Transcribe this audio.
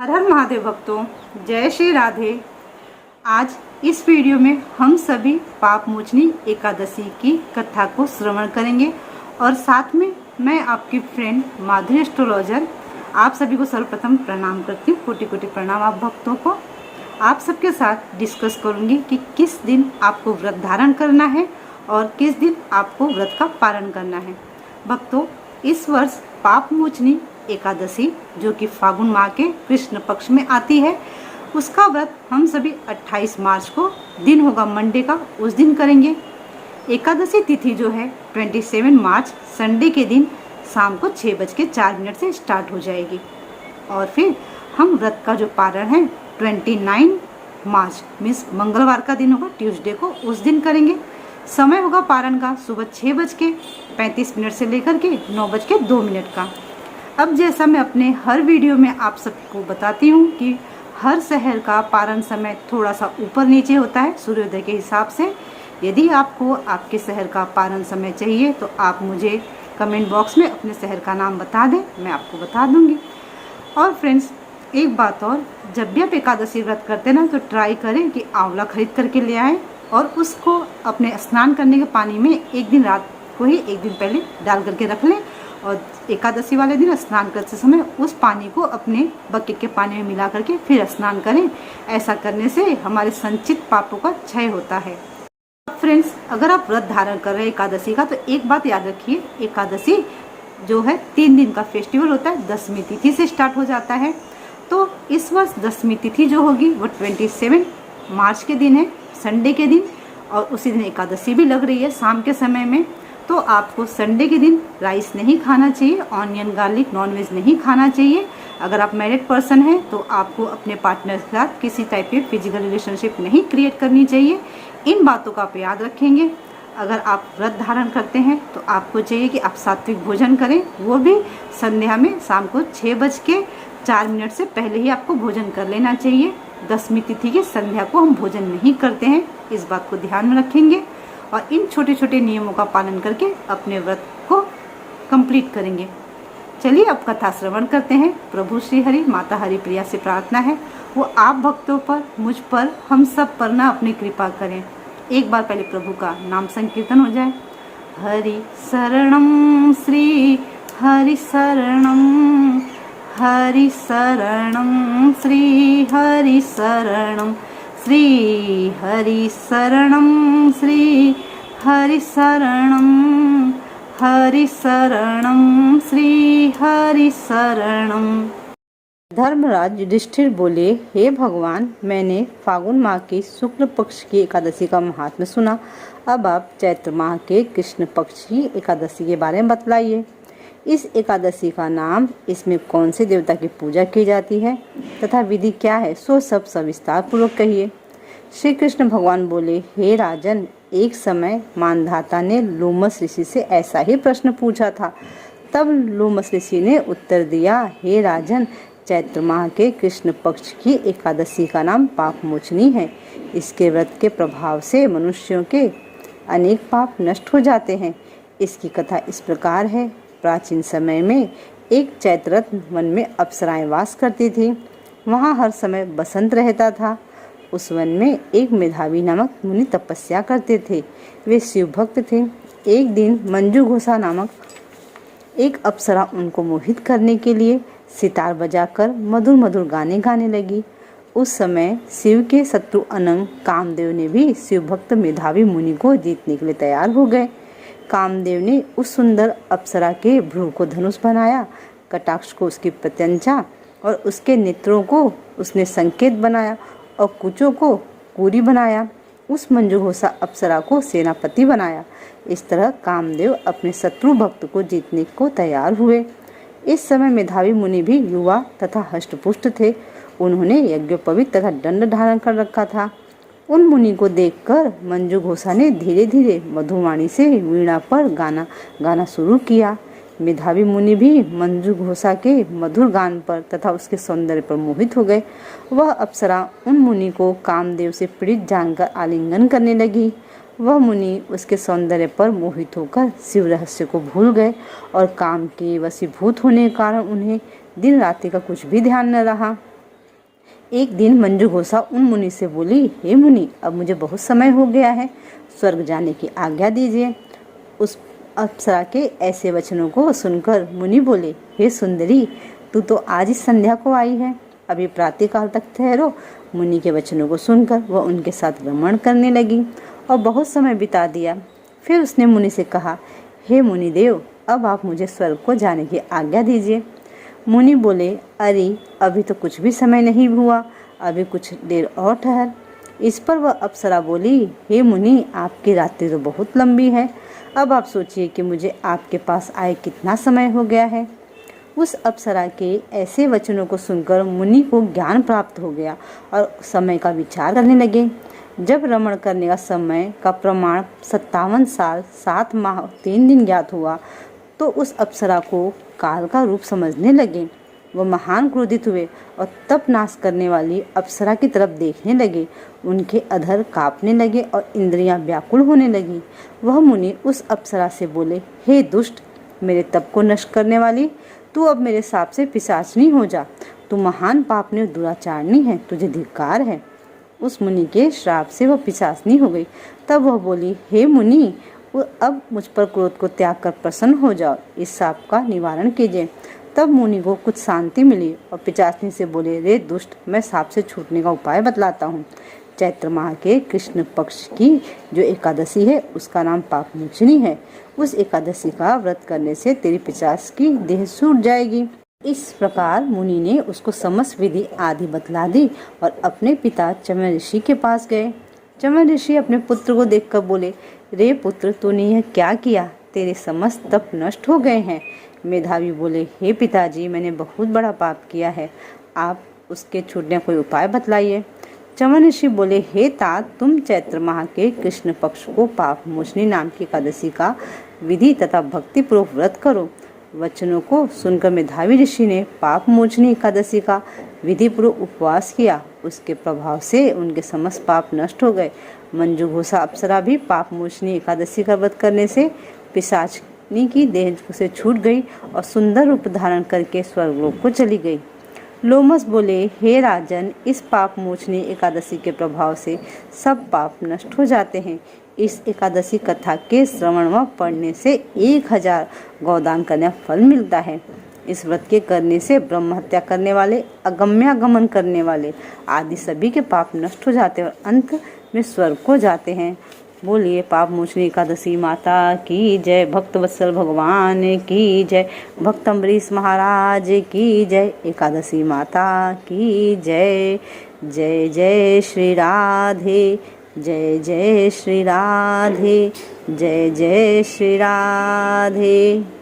हर हर महादेव भक्तों, जय श्री राधे। आज इस वीडियो में हम सभी पाप मोचनी एकादशी की कथा को श्रवण करेंगे और साथ में मैं आपकी फ्रेंड माधुरी एस्ट्रोलॉजर आप सभी को सर्वप्रथम प्रणाम करती हूँ। कोटि कोटि प्रणाम आप भक्तों को। आप सबके साथ डिस्कस करूँगी कि किस दिन आपको व्रत धारण करना है और किस दिन आपको व्रत का पालन करना है। भक्तों, इस वर्ष पाप मोचनी एकादशी जो कि फागुन माह के कृष्ण पक्ष में आती है, उसका व्रत हम सभी 28 मार्च को दिन होगा मंडे का, उस दिन करेंगे। एकादशी तिथि जो है 27 मार्च संडे के दिन शाम को 6:04 से स्टार्ट हो जाएगी और फिर हम व्रत का जो पारण है 29 मार्च मीन्स मंगलवार का दिन होगा, ट्यूसडे को, उस दिन करेंगे। समय होगा पारण का सुबह 6:35 से लेकर के 9:02 का। अब जैसा मैं अपने हर वीडियो में आप सबको बताती हूँ कि हर शहर का पारण समय थोड़ा सा ऊपर नीचे होता है सूर्योदय के हिसाब से। यदि आपको आपके शहर का पारण समय चाहिए तो आप मुझे कमेंट बॉक्स में अपने शहर का नाम बता दें, मैं आपको बता दूंगी। और फ्रेंड्स, एक बात और, जब भी आप एकादशी व्रत करते हैं ना, तो ट्राई करें कि आंवला खरीद करके ले आएँ और उसको अपने स्नान करने के पानी में एक दिन रात को ही एक दिन पहले डाल करके रख लें और एकादशी वाले दिन स्नान करते समय उस पानी को अपने बकेट के पानी में मिला करके फिर स्नान करें। ऐसा करने से हमारे संचित पापों का क्षय होता है। फ्रेंड्स, अगर आप व्रत धारण कर रहे हैं एकादशी का, तो एक बात याद रखिए, एकादशी जो है 3 दिन का फेस्टिवल होता है, दसवीं तिथि से स्टार्ट हो जाता है। तो इस वर्ष दसवीं तिथि जो होगी वो 27 मार्च के दिन है, संडे के दिन, और उसी दिन एकादशी भी लग रही है शाम के समय में। तो आपको संडे के दिन राइस नहीं खाना चाहिए, ऑनियन गार्लिक नॉनवेज नहीं खाना चाहिए। अगर आप मैरिड पर्सन हैं तो आपको अपने पार्टनर के साथ किसी टाइप की फिजिकल रिलेशनशिप नहीं क्रिएट करनी चाहिए। इन बातों का आप याद रखेंगे। अगर आप व्रत धारण करते हैं तो आपको चाहिए कि आप सात्विक भोजन करें, वो भी संध्या में शाम को 6:04 से पहले ही आपको भोजन कर लेना चाहिए। दसवीं तिथि की संध्या को हम भोजन नहीं करते हैं, इस बात को ध्यान में रखेंगे और इन छोटे छोटे नियमों का पालन करके अपने व्रत को कंप्लीट करेंगे। चलिए अब कथा श्रवण करते हैं। प्रभु श्री हरि माता हरि प्रिया से प्रार्थना है वो आप भक्तों पर, मुझ पर, हम सब पर ना अपनी कृपा करें। एक बार पहले प्रभु का नाम संकीर्तन हो जाए। हरि शरणम श्री हरि शरणम, हरि शरणम श्री हरि शरणम, श्री हरि शरणम श्री हरि शरणम, हरि शरणम श्री हरि शरणम। धर्मराज युधिष्ठिर बोले, हे भगवान, मैंने फागुन माह की शुक्ल पक्ष की एकादशी का महात्म्य सुना। अब आप चैत्र माह के कृष्ण पक्ष की एकादशी के बारे में बतलाइए। इस एकादशी का नाम, इसमें कौन से देवता की पूजा की जाती है तथा विधि क्या है, सो सब सविस्तार पूर्वक कहिए। श्री कृष्ण भगवान बोले, हे राजन, एक समय मानधाता ने लोमस ऋषि से ऐसा ही प्रश्न पूछा था। तब लोमस ऋषि ने उत्तर दिया, हे राजन, चैत्र माह के कृष्ण पक्ष की एकादशी का नाम पाप मोचनी है। इसके व्रत के प्रभाव से मनुष्यों के अनेक पाप नष्ट हो जाते हैं। इसकी कथा इस प्रकार है। प्राचीन समय में एक चैत्ररत्न वन में अप्सराएं वास करती थी। वहाँ हर समय बसंत रहता था। उस वन में एक मेधावी नामक मुनि तपस्या करते थे। वे शिव भक्त थे। एक दिन मंजू घोषा नामक एक अप्सरा उनको मोहित करने के लिए सितार बजाकर मधुर मधुर गाने गाने लगी। उस समय शिव के शत्रु अनंग कामदेव ने भी शिव भक्त मेधावी मुनि को जीतने के लिए तैयार हो गए। कामदेव ने उस सुंदर अप्सरा के भ्रूण को धनुष बनाया, कटाक्ष को उसकी प्रत्यंचा और उसके नेत्रों को उसने संकेत बनाया और कुचों को कुरी बनाया। उस मंजूघोषा अप्सरा को सेनापति बनाया। इस तरह कामदेव अपने शत्रु भक्त को जीतने को तैयार हुए। इस समय मेधावी मुनि भी युवा तथा हष्टपुष्ट थे। उन्होंने यज्ञोपवीत तथा दंड धारण कर रखा था। उन मुनि को देखकर मंजू घोषा ने धीरे धीरे मधुवाणी से वीणा पर गाना शुरू किया। मेधावी मुनि भी मंजू घोषा के मधुर गान पर तथा उसके सौंदर्य पर मोहित हो गए। वह अप्सरा उन मुनि को कामदेव से पीड़ित जानकर आलिंगन करने लगी। वह मुनि उसके सौंदर्य पर मोहित होकर शिव रहस्य को भूल गए और काम के वशीभूत होने के कारण उन्हें दिन रात्रि का कुछ भी ध्यान न रहा। एक दिन मंजू घोषा उन मुनि से बोली, हे मुनि, अब मुझे बहुत समय हो गया है, स्वर्ग जाने की आज्ञा दीजिए। उस अप्सरा के ऐसे वचनों को सुनकर मुनि बोले, हे सुंदरी, तू तो आज इस संध्या को आई है, अभी प्रातःकाल तक ठहरो। मुनि के वचनों को सुनकर वह उनके साथ रमण करने लगी और बहुत समय बिता दिया। फिर उसने मुनि से कहा, हे मुनिदेव, अब आप मुझे स्वर्ग को जाने की आज्ञा दीजिए। मुनि बोले, अरे अभी तो कुछ भी समय नहीं हुआ, अभी कुछ देर और ठहर। इस पर वह अप्सरा बोली, हे मुनि, आपकी रात्रि तो बहुत लंबी है, अब आप सोचिए कि मुझे आपके पास आए कितना समय हो गया है। उस अप्सरा के ऐसे वचनों को सुनकर मुनि को ज्ञान प्राप्त हो गया और समय का विचार करने लगे। जब रमण करने का समय का प्रमाण 57 साल 7 माह 3 दिन ज्ञात हुआ तो उस अप्सरा को काल का रूप समझने लगे। वह महान क्रोधित हुए और तप नाश करने वाली अप्सरा की तरफ देखने लगे। उनके अधर कांपने लगे और इंद्रियां व्याकुल होने लगी। वह मुनि उस अप्सरा से बोले, हे दुष्ट, मेरे तप को नष्ट करने वाली, तू अब मेरे साप से पिशाचनी हो जा। तू महान पापनी और दुराचारणी है, तुझे धिक्कार है। उस मुनि के श्राप से वह पिशाचनी हो गई। तब वह बोली, हे मुनि, अब मुझ पर क्रोध को त्याग कर प्रसन्न हो जाओ, इस साप का निवारण कीजिए। तब मुनि को कुछ शांति मिली और पिशाचनी से बोले, रे दुष्ट, मैं साप से छूटने का उपाय बतलाता हूँ। चैत्र माह के कृष्ण पक्ष की जो एकादशी है उसका नाम पापमोचनी है। उस एकादशी का व्रत करने से तेरी पिशाच की देह छूट जाएगी। इस प्रकार मुनि ने उसको समस्त विधि आदि बतला दी और अपने पिता चमन ऋषि के पास गए। चमन ऋषि अपने पुत्र को देखकर बोले, रे पुत्र, तूने यह क्या किया? तेरे समस्त तप नष्ट हो गए हैं। मेधावी बोले, हे पिताजी, मैंने बहुत बड़ा पाप किया है, आप उसके छूटने का कोई उपाय बतलाइए। चमन ऋषि बोले, हे तात, तुम चैत्र माह के कृष्ण पक्ष को पाप मोचनी नाम की एकादशी का विधि तथा भक्ति पूर्वक व्रत करो। वचनों को सुनकर मेधावी ऋषि ने पाप मोचनी एकादशी का विधि पूर्वक उपवास किया। उसके प्रभाव से उनके समस्त पाप नष्ट हो गए। मंजू घोषा अप्सरा भी पाप मोचनी एकादशी का व्रत करने से पिशाचनी की देह से छूट गई और सुंदर रूप धारण करके स्वर्गलोक को चली गई। लोमस बोले, हे राजन, इस पाप मोचनी एकादशी के प्रभाव से सब पाप नष्ट हो जाते हैं। इस एकादशी कथा के श्रवण व पढ़ने से 1000 गौदान करने फल मिलता है। इस व्रत के करने से ब्रह्म हत्या करने वाले, अगम्यागमन करने वाले आदि सभी के पाप नष्ट हो जाते हैं और अंत में स्वर्ग को जाते हैं। बोलिए पाप मोचनी एकादशी माता की जय, भक्त वत्सल भगवान की जय, भक्त अम्बरीश महाराज की जय, एकादशी माता की जय। जय जय श्री राधे, जय जय श्री राधे, जय जय श्री राधे।